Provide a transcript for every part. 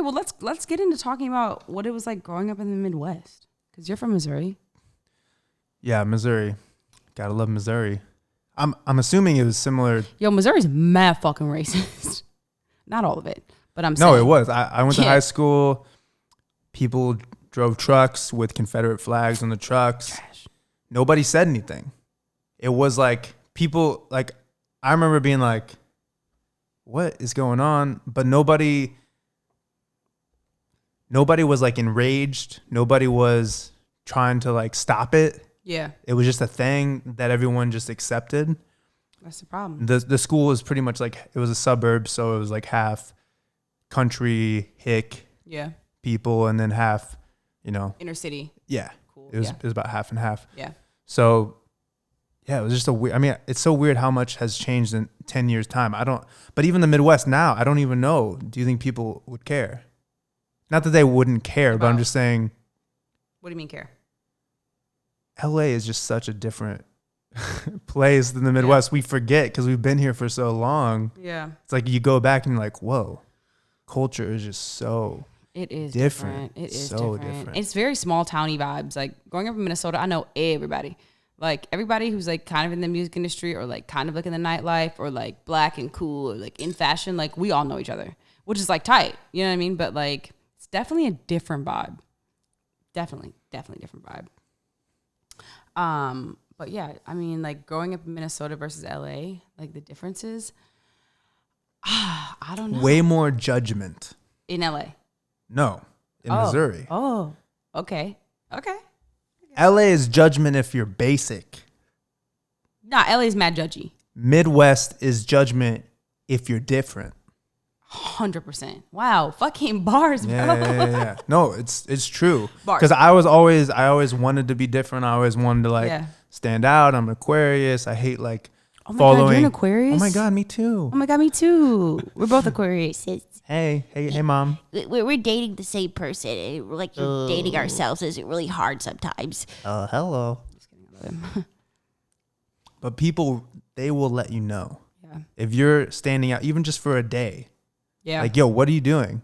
well, let's get into talking about what it was like growing up in the Midwest, because you're from Missouri. Yeah, Missouri. Gotta love Missouri. I'm assuming it was similar. Yo, Missouri's mad fucking racist. Not all of it, but I'm saying. No, it was. I went to high school. People drove trucks with Confederate flags on the trucks. Trash. Nobody said anything. It was like people, like, I remember being like, what is going on? But nobody was like enraged. Nobody was trying to like stop it. Yeah. It was just a thing that everyone just accepted. That's the problem. The school was pretty much like, it was a suburb, so it was like half country hick people and then half, inner city. Yeah. Cool. It was about half and half. Yeah. So yeah, it was just it's so weird how much has changed in 10 years time. But even the Midwest now, I don't even know. Do you think people would care? Not that they wouldn't care, but I'm just saying. What do you mean care? LA is just such a different place than the Midwest. We forget because we've been here for so long. Yeah. It's like you go back and you're like, whoa, culture is just so It is different. It is so different. It's very small towny vibes. Like growing up in Minnesota, I know everybody. Like everybody who's like kind of in the music industry or like kind of like in the nightlife or like black and cool or like in fashion, like we all know each other, which is like tight. You know what I mean? But like it's definitely a different vibe. Definitely different vibe. But yeah, I mean, like growing up in Minnesota versus LA, like the differences. I don't know. Way more judgment In LA. No, in Missouri. Oh, okay. LA is judgment if you're basic. Nah, LA's mad judgy. Midwest is judgment if you're different. 100%. Wow, fucking bars, bro. Yeah. No, it's true. Bars. Because I always wanted to be different. I always wanted to like stand out. I'm an Aquarius. I hate like following. God, you're an Aquarius? Oh my God, me too. Oh my God, me too. We're both Aquarius. Hey, mom. We're dating the same person. We're like dating ourselves is really hard sometimes. Hello. Just kidding. But people, they will let you know. Yeah. If you're standing out, even just for a day. Yeah. Like, yo, what are you doing?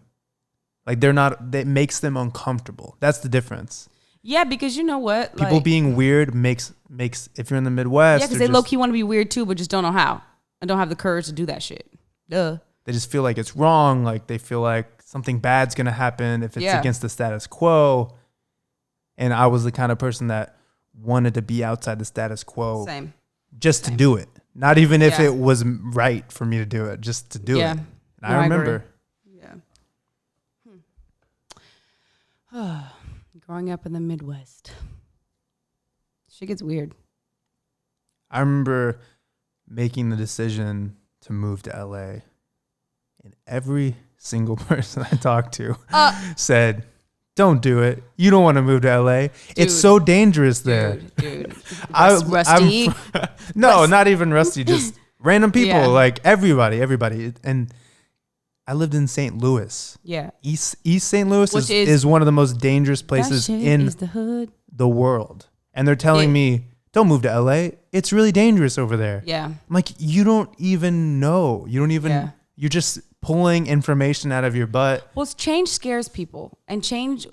Like, that makes them uncomfortable. That's the difference. Yeah, because you know what? People like, being weird makes, if you're in the Midwest. Yeah, because they low-key want to be weird too, but just don't know how. And don't have the courage to do that shit. Duh. They just feel like it's wrong. Like, they feel like something bad's going to happen if it's against the status quo. And I was the kind of person that wanted to be outside the status quo. Same. Just to do it. Not even if it was right for me to do it. Just to do it. And I remember. Growing up in the Midwest. Shit gets weird. I remember making the decision to move to LA. And every single person I talked to said, don't do it. You don't want to move to LA. It's so dangerous there. Dude. Rusty? No, not even Rusty. Just random people. Like everybody. And I lived in St. Louis. Yeah. East St. Louis is one of the most dangerous places in the hood. The world. And they're telling me, don't move to LA. It's really dangerous over there. Yeah. I'm like, you don't even know. You're just pulling information out of your butt. Well, change scares people, and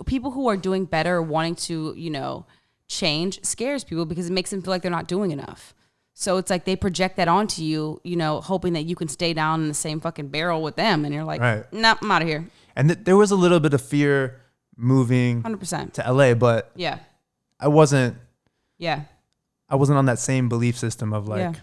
people who are doing better, wanting to, change scares people because it makes them feel like they're not doing enough. So it's like they project that onto you, hoping that you can stay down in the same fucking barrel with them. And you're like, nah, I'm out of here. And there was a little bit of fear moving 100% to LA, but I wasn't on that same belief system of like,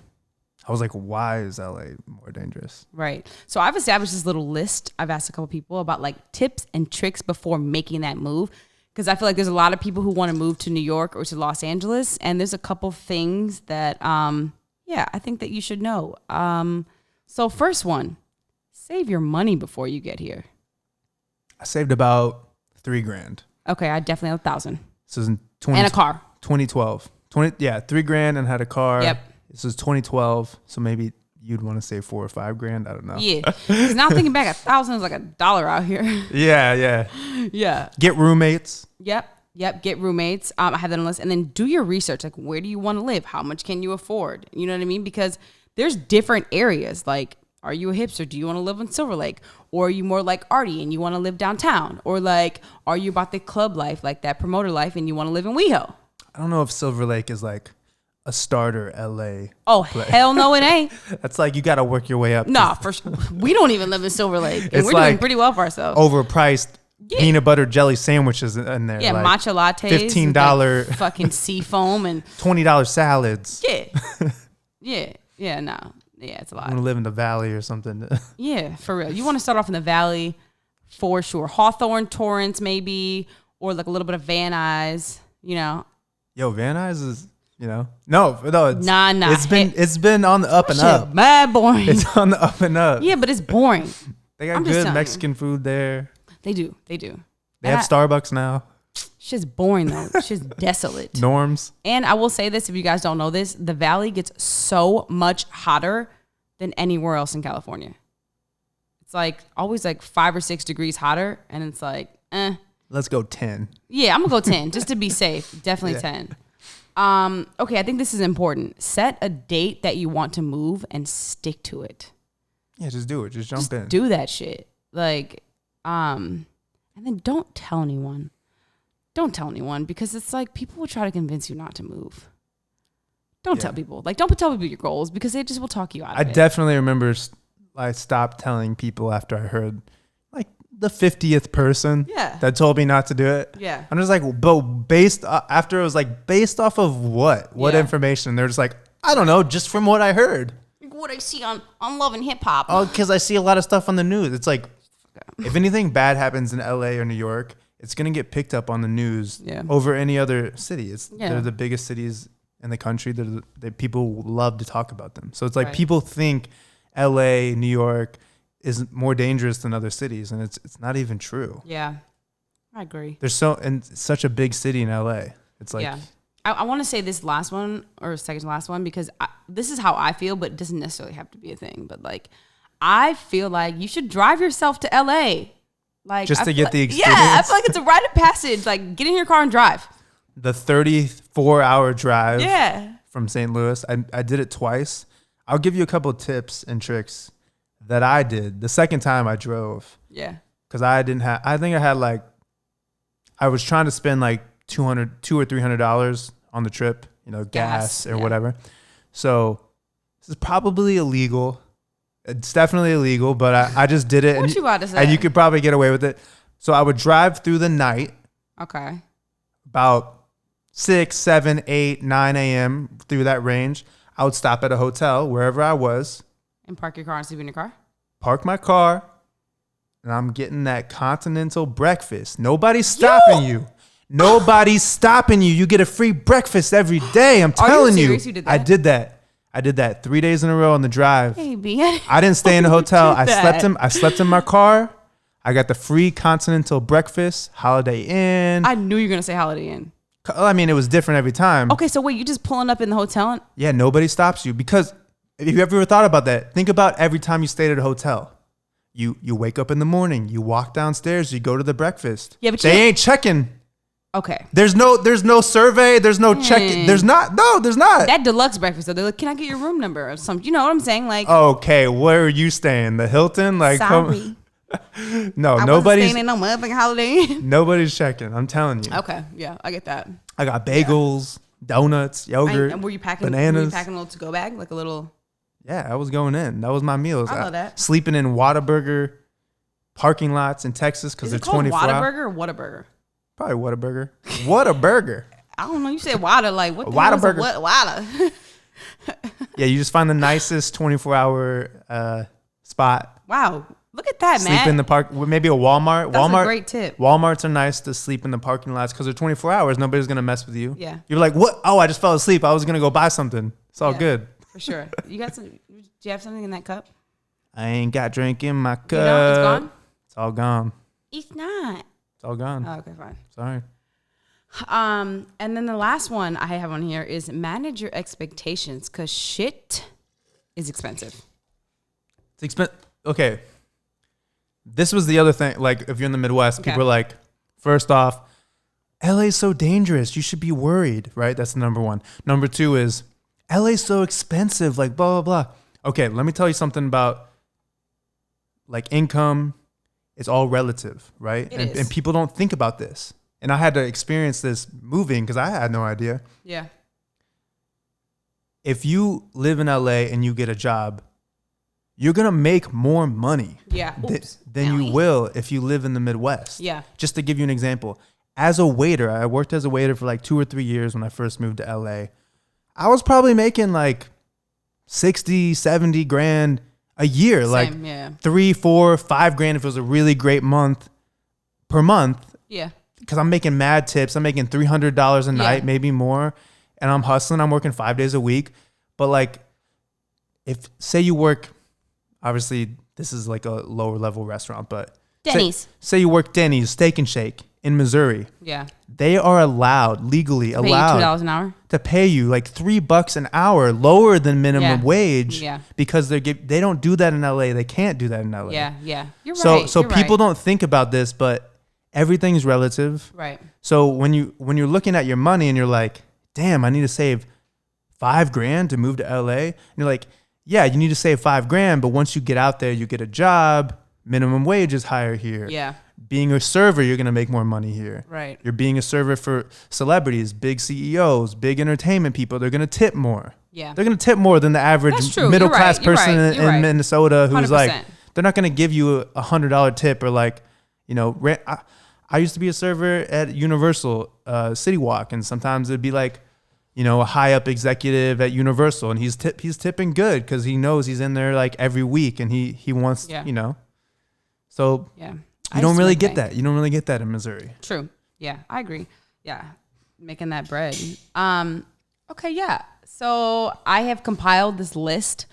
I was like, why is LA more dangerous? Right. So I've established this little list. I've asked a couple people about like tips and tricks before making that move. Because I feel like there's a lot of people who want to move to New York or to Los Angeles. And there's a couple things that, I think that you should know. So first one, save your money before you get here. I saved about $3,000. Okay, I definitely have 1,000. This is in and a car. 2012. $3,000 and had a car. Yep. This was 2012, so maybe you'd want to say $4,000 or $5,000. I don't know. Yeah, because now thinking back, 1,000 is like $1 out here. Yeah. Get roommates. Yep. Get roommates. I have that on the list, and then do your research. Like, where do you want to live? How much can you afford? You know what I mean? Because there's different areas. Like Are you a hipster? Do you want to live in Silver Lake? Or are you more like Artie and you want to live downtown? Or like, are you about the club life, like that promoter life, and you want to live in WeHo? I don't know if Silver Lake is like a starter LA. Oh, play. hell no, it ain't. That's like you got to work your way up. Nah, for sure. We don't even live in Silver Lake. And It's we're like doing pretty well for ourselves. Overpriced peanut butter jelly sandwiches in there. Yeah, like matcha lattes. $15 like fucking sea foam and $20 salads. Yeah, no. Yeah, it's a I'm lot. gonna live in the valley or something. Yeah, for real. You want to start off in the valley for sure. Hawthorne, Torrance, maybe, or like a little bit of Van Nuys, you know. Yo, Van Nuys is, no. It's, Nah. It's been on the up and Shit, up. mad boring. It's on the up and up. Yeah, but it's boring. They got I'm just good telling Mexican food there. They do. They have Starbucks now. Shit's boring though. Shit's desolate. Norms. And I will say this, if you guys don't know this, the valley gets so much hotter than anywhere else in California. It's like always like 5 or 6 degrees hotter, and it's like, Let's go 10. Yeah, I'm gonna go 10 just to be safe. Definitely 10. Okay, I think this is important. Set a date that you want to move and stick to it. Yeah, just do it. Just jump in. Do that shit. Like, and then don't tell anyone. Don't tell anyone, because it's like people will try to convince you not to move. Don't tell people. Like, don't tell people your goals, because they just will talk you out of it. I definitely remember I stopped telling people after I heard like the 50th person that told me not to do it. Yeah. I'm just like, but after it was like, based off of what information? They're just like, I don't know, just from what I heard. What I see on Love and Hip Hop. Oh, because I see a lot of stuff on the news. It's like, if anything bad happens in LA or New York, it's going to get picked up on the news over any other city. They're the biggest cities in the country. People love to talk about them. So it's like people think LA, New York is more dangerous than other cities, and it's not even true. Yeah, I agree. There's such a big city in LA. It's like, I want to say this last one or second to last one, because this is how I feel, but it doesn't necessarily have to be a thing. But like, I feel like you should drive yourself to LA. Like, just to get the experience. Yeah, I feel like it's a rite of passage. Like, get in your car and drive. The 34-hour drive from St. Louis, I did it twice. I'll give you a couple of tips and tricks that I did the second time I drove. Yeah. Because I was trying to spend like $200 or $300 on the trip, gas or whatever. So this is probably illegal. It's definitely illegal, but I just did it. What you about to say? And you could probably get away with it. So I would drive through the night. Okay. About 6, 7, 8, 9 a.m. through that range. I would stop at a hotel wherever I was. And park your car and sleep in your car? Park my car. And I'm getting that continental breakfast. Nobody's stopping you. Nobody's stopping you. You get a free breakfast every day. I'm telling you. You did that? I did that 3 days in a row on the drive. Hey, I didn't stay in the hotel. I slept in my car. I got the free continental breakfast, Holiday Inn. I knew you were going to say Holiday Inn. I mean, it was different every time. Okay, so wait, you just pulling up in the hotel? Yeah, nobody stops you. Because if you ever thought about that, think about every time you stayed at a hotel. You wake up in the morning, you walk downstairs, you go to the breakfast. Yeah, but they ain't checking. Okay. There's no survey. There's no check. There's not. That deluxe breakfast, though. They're like, can I get your room number or something? You know what I'm saying? Like, okay, where are you staying? The Hilton? Like, sorry. No, I nobody's wasn't staying in no motherfucking Holiday Inn. Nobody's checking. I'm telling you. Okay, yeah, I get that. I got bagels, donuts, yogurt, And were you packing bananas. Were you packing a little to-go bag, like a little? Yeah, I was going in. That was my meals. I love that. Sleeping in Whataburger parking lots in Texas because they're 24 hours. Whataburger or Whataburger? Probably Whataburger. Whataburger. I don't know. You said Whata, like what? Whataburger. What Whata? Yeah, you just find the nicest 24-hour spot. Wow, look at that, man. Sleep in the park. Maybe a Walmart. That's a great tip. Walmarts are nice to sleep in the parking lots because they're 24 hours. Nobody's gonna mess with you. Yeah. You're like, what? Oh, I just fell asleep. I was gonna go buy something. It's all good. For sure. You got some? Do you have something in that cup? I ain't got drink in my cup. You know, it's gone. It's all gone. It's not. It's all gone. Oh, okay, fine. Sorry. And then the last one I have on here is manage your expectations, because shit is expensive. It's expensive. Okay. This was the other thing. Like, if you're in the Midwest, people are like, first off, LA's so dangerous. You should be worried, right? That's number one. Number two is LA's so expensive. Like, blah, blah, blah. Okay, let me tell you something about like income, it's all relative, right? And people don't think about this. And I had to experience this moving because I had no idea. Yeah. If you live in LA and you get a job, you're going to make more money than you will if you live in the Midwest. Yeah. Just to give you an example, as a waiter, I worked as a waiter for like 2 or 3 years when I first moved to LA. I was probably making like 60, 70 grand a year. Same, like yeah. 3, 4, 5 grand if it was a really great month per month. Yeah. Because I'm making mad tips. I'm making $300 a night, maybe more. And I'm hustling. I'm working 5 days a week. But like, if say you work, obviously this is like a lower level restaurant, but Denny's. Say you work Denny's, Steak and Shake in Missouri. Yeah. They are legally allowed $2 an hour to pay you like $3 an hour, lower than minimum wage. Yeah. Because they don't do that in LA. They can't do that in LA. Yeah. Yeah. You're right. So people don't think about this, but everything's relative. Right. So when you're looking at your money and you're like, damn, I need to save $5 grand to move to LA. And you're like, yeah, you need to save $5 grand, but once you get out there, you get a job, minimum wage is higher here. Yeah. Being a server, you're going to make more money here. Right. You're being a server for celebrities, big CEOs, big entertainment people. They're going to tip more. Yeah. They're going to tip more than the average middle class person in Minnesota who's 100%. like, they're not going to give you a $100 tip or like, you know, I used to be a server at Universal City Walk, and sometimes it'd be like, you know, a high up executive at Universal, and he's tipping good because he knows he's in there like every week, and he wants, you know. So you don't really get that. You don't really get that in Missouri. True. Yeah, I agree. Yeah, making that bread. Okay, yeah. So I have compiled this list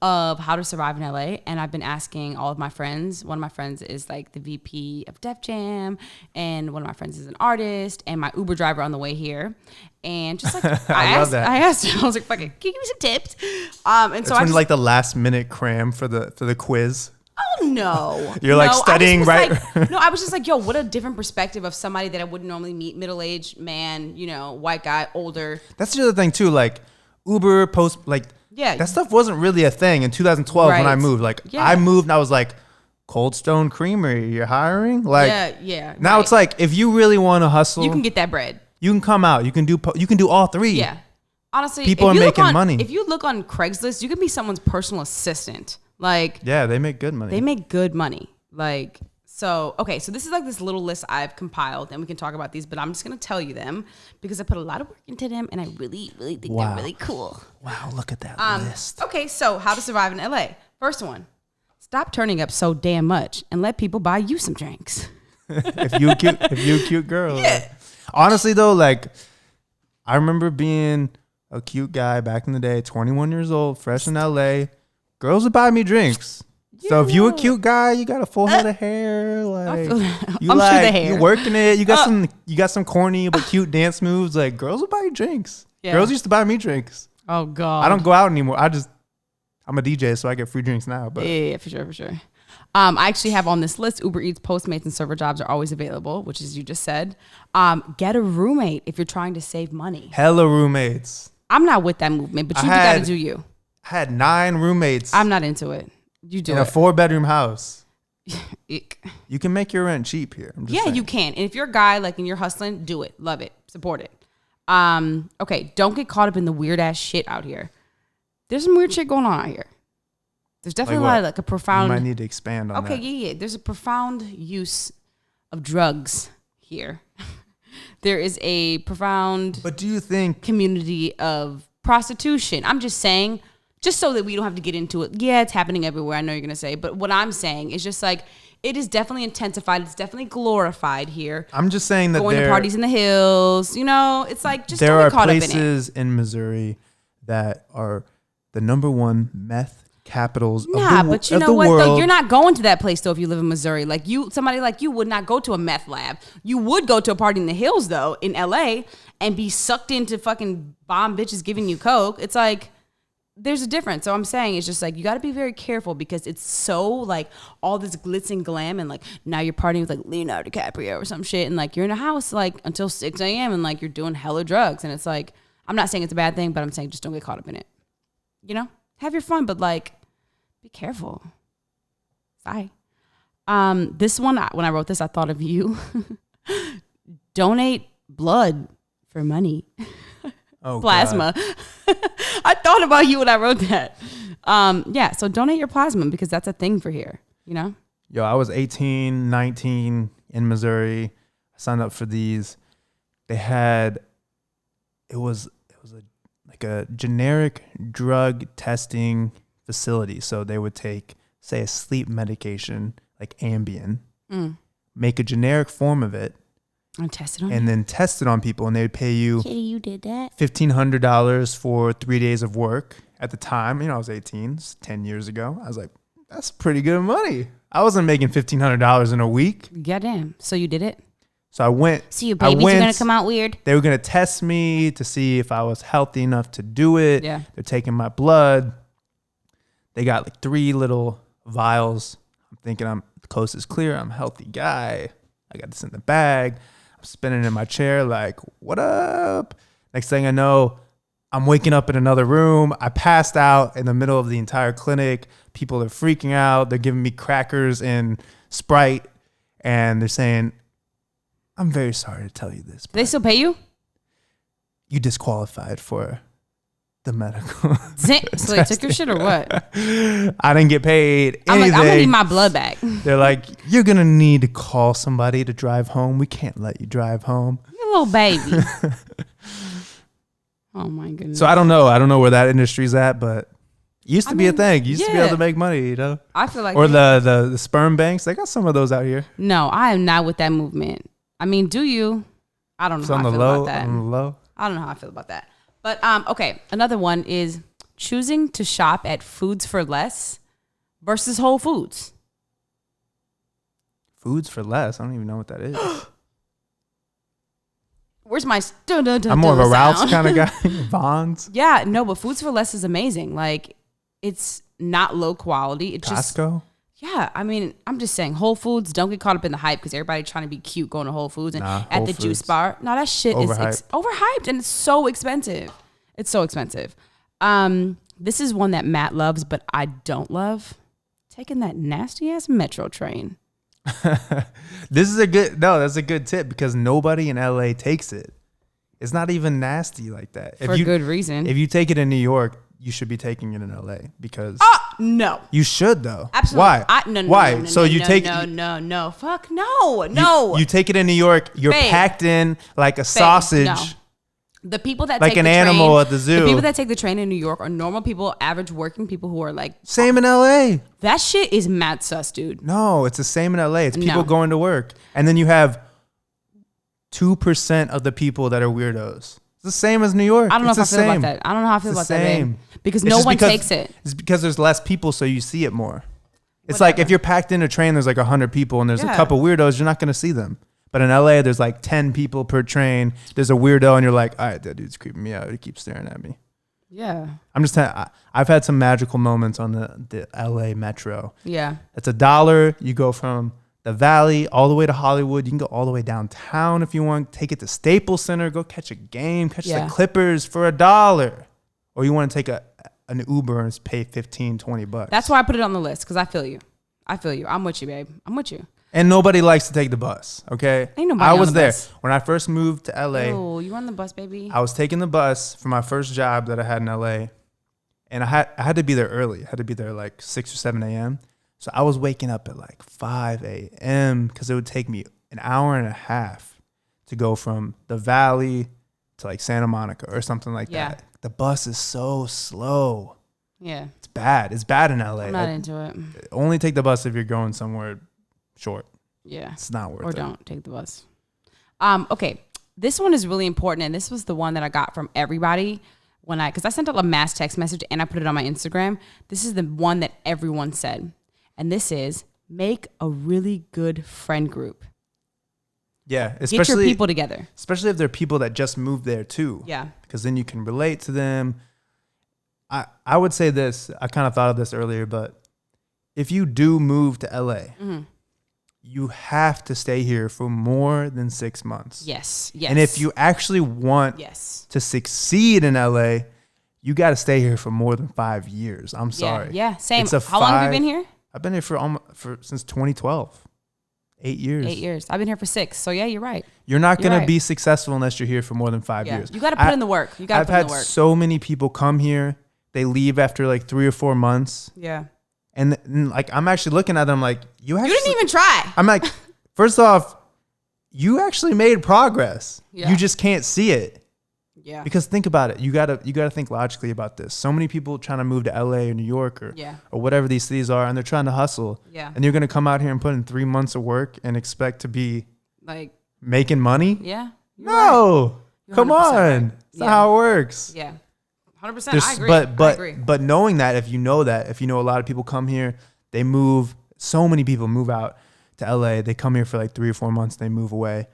of how to survive in LA, and I've been asking all of my friends. One of my friends is like the VP of Def Jam, and one of my friends is an artist, and my Uber driver on the way here. And just like I asked him, I was like, "Fuck it, can you give me some tips?" And so I like the last minute cram for the quiz. Oh no! You're like studying, right? Like, no, I was just like, yo, what a different perspective of somebody that I wouldn't normally meet. Middle-aged man, you know, white guy, older. That's the other thing too. Like Uber post, like that stuff wasn't really a thing in 2012 when I moved. Like I moved and I was like, Cold Stone Creamery, you're hiring? Like now it's like if you really want to hustle, you can get that bread. You can come out. You can do all three. Yeah, honestly, people are making money. If you look on Craigslist, you can be someone's personal assistant. Like, yeah, they make good money. They make good money. Like, so, okay, so this is like this little list I've compiled, and we can talk about these, but I'm just going to tell you them because I put a lot of work into them, and I really, really think they're really cool. Wow, look at that list. Okay, so how to survive in LA. First one, stop turning up so damn much and let people buy you some drinks. if you a cute girl. Yeah. Honestly, though, like, I remember being a cute guy back in the day, 21 years old, fresh in LA. Girls would buy me drinks. Yeah. So if you a cute guy, you got a full head of hair, like I'm like sure the hair. you working it, you got some corny but cute dance moves. Like girls would buy you drinks. Yeah. Girls used to buy me drinks. Oh God. I don't go out anymore. I'm a DJ, so I get free drinks now. But yeah, for sure. I actually have on this list Uber Eats, Postmates, and server jobs are always available, which is you just said. Get a roommate if you're trying to save money. Hella roommates. I'm not with that movement, but you got to do you. I had 9 roommates. I'm not into it. You do in it. a 4-bedroom house. Ick. You can make your rent cheap here. Saying. You can. And if you're a guy like and you're hustling, do it. Love it. Support it. Okay, don't get caught up in the weird ass shit out here. There's some weird shit going on out here. There's definitely a lot of like a profound. You might need to expand on that. Okay, yeah. There's a profound use of drugs here. There is a profound. But do you think community of prostitution? I'm just saying. Just so that we don't have to get into it. Yeah, it's happening everywhere. I know you're going to say. But what I'm saying is just like, it is definitely intensified. It's definitely glorified here. I'm just saying that going to parties in the hills. You know, it's like, just there don't are get caught up in it. places in Missouri that are the #1 meth capitals of the world. But you know what, though? You're not going to that place, though, if you live in Missouri. Like, somebody like you would not go to a meth lab. You would go to a party in the hills, though, in L.A., and be sucked into fucking bomb bitches giving you coke. It's like... There's a difference. So I'm saying it's just like you got to be very careful because it's so like all this glitz and glam and like now you're partying with like Leonardo DiCaprio or some shit and like you're in a house like until 6 a.m. and like you're doing hella drugs and it's like I'm not saying it's a bad thing, but I'm saying just don't get caught up in it. You know, have your fun, but like be careful. Bye. This one, when I wrote this, I thought of you. Donate blood for money. Oh, Plasma. I thought about you when I wrote that. Yeah, so donate your plasma because that's a thing for here, you know? Yo, I was 18, 19 in Missouri. I signed up for these. It was a generic drug testing facility. So they would take, say, a sleep medication like Ambien, make a generic form of it, and test it on and then test it on people, and they would pay you Kitty, you did that. $1,500 for 3 days of work. At the time, I was 18, 10 years ago. I was like, that's pretty good money. I wasn't making $1,500 in a week. Goddamn. So you did it? So your babies are going to come out weird? They were going to test me to see if I was healthy enough to do it. Yeah. They're taking my blood. They got like 3 little vials. I'm thinking I'm the coast is clear. I'm a healthy guy. I got this in the bag. I'm spinning in my chair like, what up? Next thing I know, I'm waking up in another room. I passed out in the middle of the entire clinic. People are freaking out. They're giving me crackers and Sprite. And they're saying, I'm very sorry to tell you this. Do they still pay you? You disqualified for the medical. So they took your shit or what? I didn't get paid anything. I'm like, I'm going to need my blood back. They're like, you're going to need to call somebody to drive home. We can't let you drive home. You little baby. Oh, my goodness. So I don't know. I don't know where that industry's at, but it used to be a thing. You used to be able to make money, I feel like. Or the sperm banks. They got some of those out here. No, I am not with that movement. I mean, do you? I don't know how I feel about that. On the low. I don't know how I feel about that. But, okay. Another one is choosing to shop at Foods for Less versus Whole Foods. Foods for Less? I don't even know what that is. Where's my I'm more of a Ralph's kind of guy. Vons. Yeah, no, but Foods for Less is amazing. Like, it's not low quality. It's Costco? Yeah, I mean, I'm just saying, Whole Foods, don't get caught up in the hype because everybody trying to be cute going to Whole Foods and at the juice bar. No, that shit is overhyped and it's so expensive. It's so expensive. This is one that Matt loves, but I don't love. Taking that nasty ass metro train. That's a good tip because nobody in LA takes it. It's not even nasty like that. For good reason. If you take it in New York, you should be taking it in LA because no. You should though. Absolutely. Why? Why? No. Fuck no. You take it in New York, you're packed in like a sausage. No. The people that like take an the animal train, at the zoo. The people that take the train in New York are normal people, average working people who are like same in LA. That shit is mad sus, dude. No, it's the same in LA. It's people going to work. And then you have 2% of the people that are weirdos. It's the same as New York. I don't know how I feel about that. I don't know how I feel about that, babe. Because no one takes it. It's because there's less people, so you see it more. It's like if you're packed in a train, there's like 100 people, and there's a couple weirdos, you're not going to see them. But in LA, there's like 10 people per train. There's a weirdo, and you're like, all right, that dude's creeping me out. He keeps staring at me. Yeah. I'm just telling you, I've had some magical moments on the LA Metro. Yeah. It's $1. You go from the Valley all the way to Hollywood. You can go all the way downtown if you want. Take it to Staples Center. Go catch a game. Catch the Clippers for $1. Or you want to take an Uber and pay $15-20. That's why I put it on the list because I feel you. I'm with you, babe. I'm with you. And nobody likes to take the bus, okay? Ain't nobody I was on the there. bus. When I first moved to LA. Oh, you on the bus, baby? I was taking the bus for my first job that I had in LA. And I had to be there early. I had to be there like 6 or 7 a.m. So I was waking up at like 5 a.m. because it would take me an hour and a half to go from the Valley to like Santa Monica or something like that. The bus is so slow. Yeah. It's bad. It's bad in LA. I'm not into it. Only take the bus if you're going somewhere short. Yeah. It's not worth it. Or don't take the bus. Okay. This one is really important. And this was the one that I got from everybody because I sent out a mass text message and I put it on my Instagram. This is the one that everyone said. And this is make a really good friend group. Yeah. Get your people together. Especially if they're people that just moved there too. Yeah. Because then you can relate to them. I would say this. I kind of thought of this earlier, but if you do move to LA, you have to stay here for more than 6 months. Yes. And if you actually want to succeed in LA, you got to stay here for more than 5 years. I'm sorry. Yeah. Same. How long have you been here? I've been here for since 2012. 8 years. 8 years. I've been here for 6. So yeah, you're right. You're not going right. to be successful unless you're here for more than 5 years. You got to put in the work. You got to put in the work. I've had so many people come here. They leave after like 3 or 4 months. Yeah. And like, I'm actually looking at them like, you didn't even try. I'm like, first off, you actually made progress. Yeah. You just can't see it. Yeah. Because think about it. You gotta think logically about this. So many people trying to move to LA or New York or whatever these cities are, and they're trying to hustle. Yeah. And you're gonna come out here and put in 3 months of work and expect to be like making money? Yeah. No. Right. Come on. Right. That's not how it works. Yeah. 100%. I agree. But I agree. But knowing that, if you know a lot of people come here, they move. So many people move out to LA. They come here for like 3 or 4 months. They move away.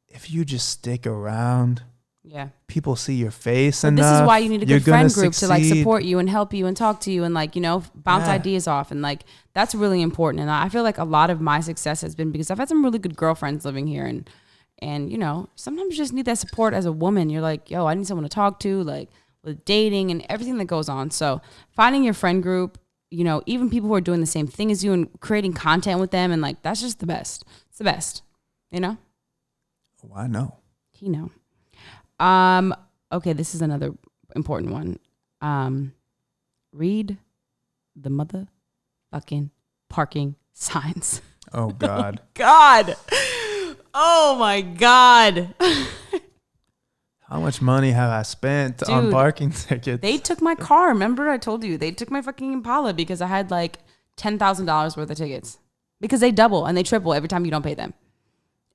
If you just stick around. Yeah. People see your face but enough. This is why you need a good friend group succeed. to like support you and help you and talk to you and like, bounce ideas off. And like, that's really important. And I feel like a lot of my success has been because I've had some really good girlfriends living here. And sometimes you just need that support as a woman. You're like, yo, I need someone to talk to, like with dating and everything that goes on. So finding your friend group, even people who are doing the same thing as you and creating content with them. And like, that's just the best. It's the best, Oh, I know. He know. Okay, this is another important one. Read the motherfucking parking signs. Oh God. God. Oh my God. How much money have I spent on parking tickets? They took my car. Remember I told you they took my fucking Impala because I had like $10,000 worth of tickets because they double and they triple every time you don't pay them.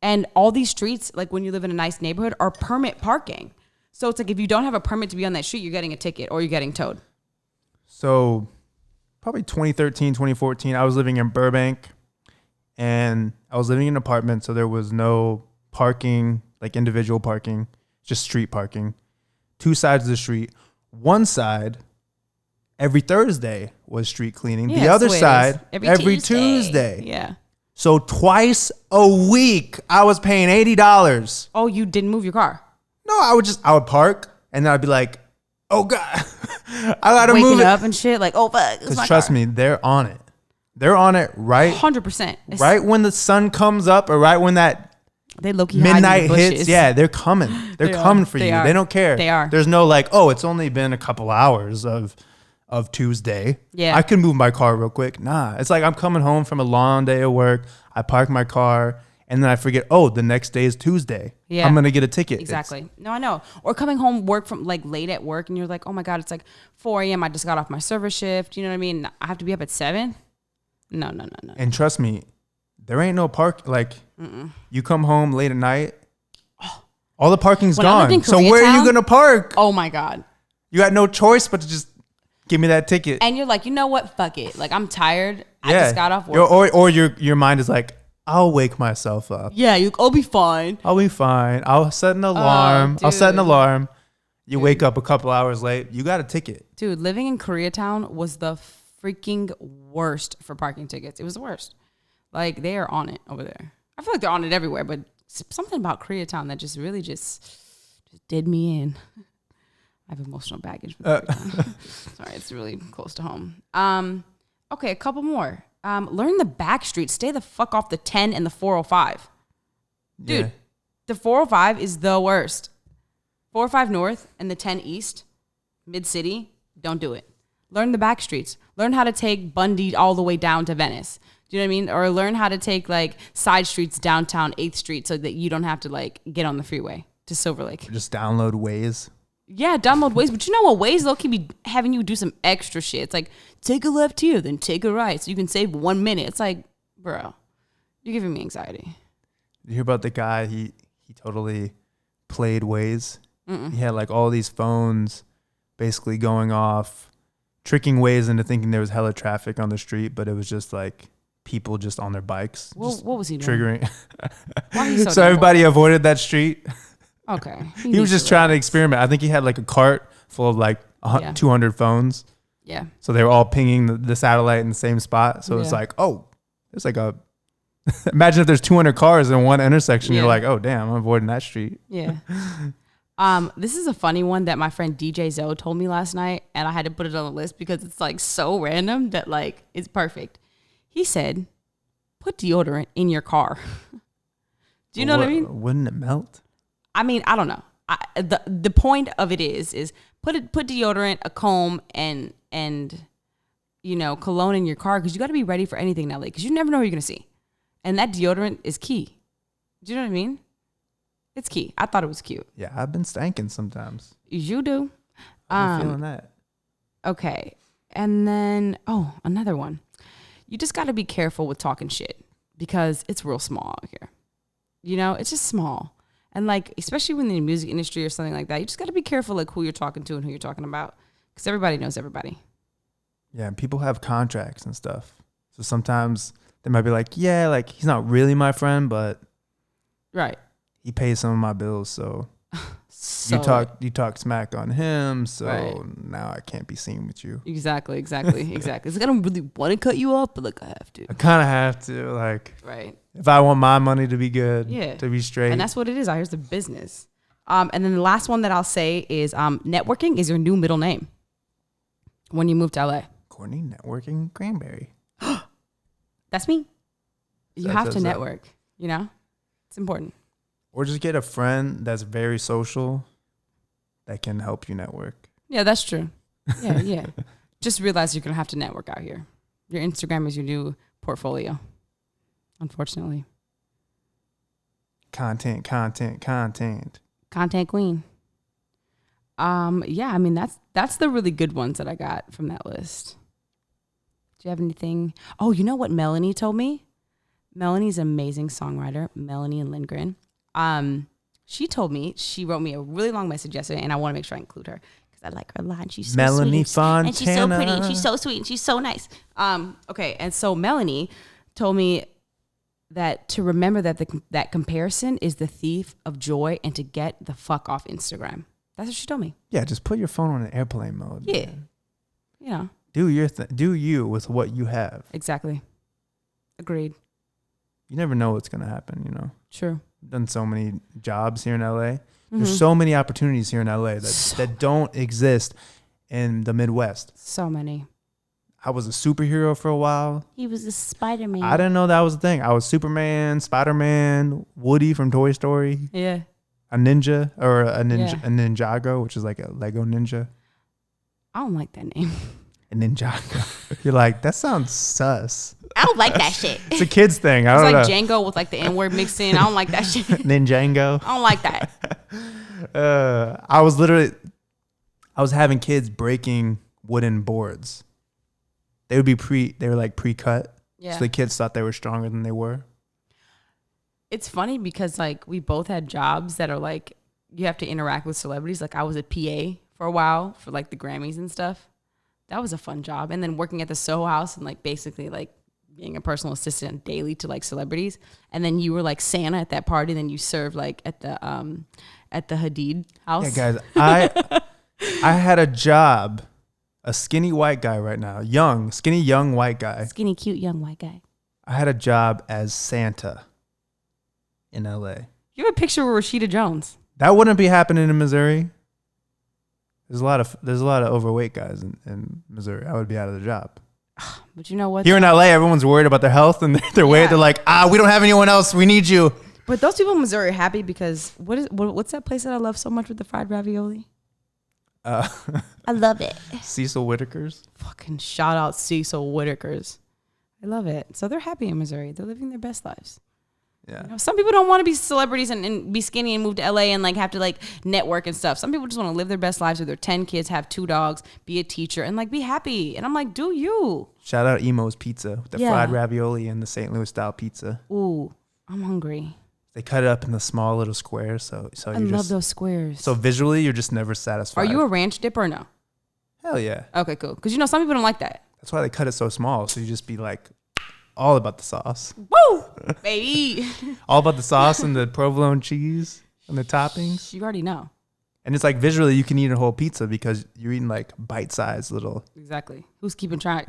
And all these streets, like when you live in a nice neighborhood, are permit parking. So it's like if you don't have a permit to be on that street, you're getting a ticket or you're getting towed. So probably 2013, 2014, I was living in Burbank and I was living in an apartment. So there was no parking, like individual parking, just street parking. 2 sides of the street. One side, every Thursday was street cleaning. The other side, every Tuesday. Yeah. So twice a week, I was paying $80. Oh, you didn't move your car? No, I would park and then I'd be like, oh God, I gotta move it. Waking up and shit, like, oh fuck. Because trust me, they're on it. They're on it right. 100%. Right when the sun comes up or right when that they low-key midnight hits. Yeah, they're coming. They're coming for you. They don't care. They are. There's no like, oh, it's only been a couple hours of Tuesday. Yeah. I can move my car real quick. Nah, it's like I'm coming home from a long day of work. I park my car and then I forget, oh, the next day is Tuesday. Yeah. I'm going to get a ticket. Exactly. No, I know. Or coming home work from like late at work and you're like, oh my God, it's like 4 a.m. I just got off my service shift. You know what I mean? I have to be up at 7. No. And trust me, there ain't no park. Like you come home late at night, all the parking's gone. So where are you going to park? Oh my God. You got no choice but to just give me that ticket. And you're like, you know what? Fuck it. Like I'm tired. I just got off work. Or your mind is like, I'll wake myself up. Yeah, I'll be fine. I'll be fine. I'll set an alarm. You wake up a couple hours late. You got a ticket. Dude, living in Koreatown was the freaking worst for parking tickets. It was the worst. Like they are on it over there. I feel like they're on it everywhere, but something about Koreatown that just really just did me in. I have emotional baggage with Koreatown. Sorry, it's really close to home. Okay, a couple more. Learn the Backstreets. Stay the fuck off the 10 and the 405. Dude, the 405 is the worst. 405 North and the 10 East, Mid-City, don't do it. Learn the Backstreets. Learn how to take Bundy all the way down to Venice. Do you know what I mean? Or learn how to take like side streets downtown 8th Street so that you don't have to like get on the freeway to Silver Lake. Just download Waze. Yeah, download Waze. But you know what? Waze low-key be having you do some extra shit. It's like, take a left here, then take a right. So you can save 1 minute. It's like, bro, you're giving me anxiety. You hear about the guy, he totally played Waze. He had like all these phones basically going off, tricking Waze into thinking there was hella traffic on the street, but it was just like people just on their bikes. Well, what was he doing? Triggering. Why he so everybody avoided that street. Okay. He was just trying to experiment. I think he had like a cart full of like 200 phones. Yeah. So they were all pinging the satellite in the same spot. So it's like, oh, it's like a, imagine if there's 200 cars in one intersection. You're like, oh, damn, I'm avoiding that street. Yeah. This is a funny one that my friend DJ Zoe told me last night. And I had to put it on the list because it's like so random that like it's perfect. He said, put deodorant in your car. Do you know what I mean? Wouldn't it melt? I mean, I don't know. The point of it is put deodorant, a comb, and cologne in your car, because you got to be ready for anything now, because you never know who you're gonna see, and that deodorant is key. Do you know what I mean? It's key. I thought it was cute. Yeah, I've been stanking sometimes. You do. I'm feeling that. Okay, and then another one. You just got to be careful with talking shit, because it's real small out here. It's just small. And especially when in the music industry or something like that, you just got to be careful who you're talking to and who you're talking about, because everybody knows everybody. Yeah, and people have contracts and stuff. So sometimes they might be like, yeah, he's not really my friend, but right, he pays some of my bills. So, you talk smack on him. So now I can't be seen with you. Exactly. It's I don't really want to cut you off, but I have to. I kind of have to, right. If I want my money to be good, yeah, to be straight. And that's what it is. Here's the business. And then the last one that I'll say is networking is your new middle name when you move to LA. Courtney Networking Cranberry. That's me. You have to network, It's important. Or just get a friend that's very social that can help you network. Yeah, that's true. Yeah. Just realize you're going to have to network out here. Your Instagram is your new portfolio, unfortunately. Content. Content queen. Yeah, I mean, that's the really good ones that I got from that list. Do you have anything? Oh, you know what Melanie told me? Melanie's an amazing songwriter, Melanie and Lindgren. She told me, she wrote me a really long message yesterday, and I want to make sure I include her because I like her a lot, and she's so Melanie sweet. Fontana. And she's so pretty, and she's so sweet, and she's so nice. Okay, and so Melanie told me that to remember that that comparison is the thief of joy, and to get the fuck off Instagram. That's what she told me. Yeah, just put your phone on an airplane mode. Yeah. Man. Do your do you with what you have. Exactly. Agreed. You never know what's going to happen, True. I've done so many jobs here in LA. Mm-hmm. There's so many opportunities here in LA that don't exist in the Midwest. So many. I was a superhero for a while. He was a Spider-Man. I didn't know that was the thing. I was Superman, Spider-Man, Woody from Toy Story. Yeah. A ninja, or a Ninjago, which is like a Lego ninja. I don't like that name. A Ninjago. You're like, that sounds sus. I don't like that shit. It's a kid's thing. It's like Django with the N-word mixed in. I don't like that shit. Ninjango. I don't like that. I was having kids breaking wooden boards. They were pre-cut. Yeah. So the kids thought they were stronger than they were. It's funny because we both had jobs that are you have to interact with celebrities. I was a PA for a while for the Grammys and stuff. That was a fun job. And then working at the Soho House and basically being a personal assistant daily to celebrities. And then you were Santa at that party. And then you served at the Hadid house. Yeah, guys, I had a job, a skinny white guy right now, skinny young white guy. Skinny, cute, young white guy. I had a job as Santa in LA. You have a picture of Rashida Jones. That wouldn't be happening in Missouri. There's a lot of overweight guys in Missouri. I would be out of the job. But you know what? Here in LA, everyone's worried about their health and they're like, we don't have anyone else. We need you. But those people in Missouri are happy because what's that place that I love so much with the fried ravioli? I love it. Cecil Whitaker's. Fucking shout out Cecil Whitaker's. I love it. So they're happy in Missouri. They're living their best lives. Yeah. Some people don't want to be celebrities and be skinny and move to LA and have to network and stuff. Some people just want to live their best lives with their 10 kids, have 2 dogs, be a teacher, and be happy. And I'm do you? Shout out Emo's Pizza with the fried ravioli and the St. Louis style pizza. Ooh, I'm hungry. They cut it up in the small little squares, so I love those squares. So visually, you're just never satisfied. Are you a ranch dipper or no? Hell yeah. Okay, cool. Because some people don't like that. That's why they cut it so small, so you just be all about the sauce. Woo, baby. All about the sauce and the provolone cheese and the toppings. You already know. And it's visually, you can eat a whole pizza because you're eating bite-sized little. Exactly. Who's keeping track?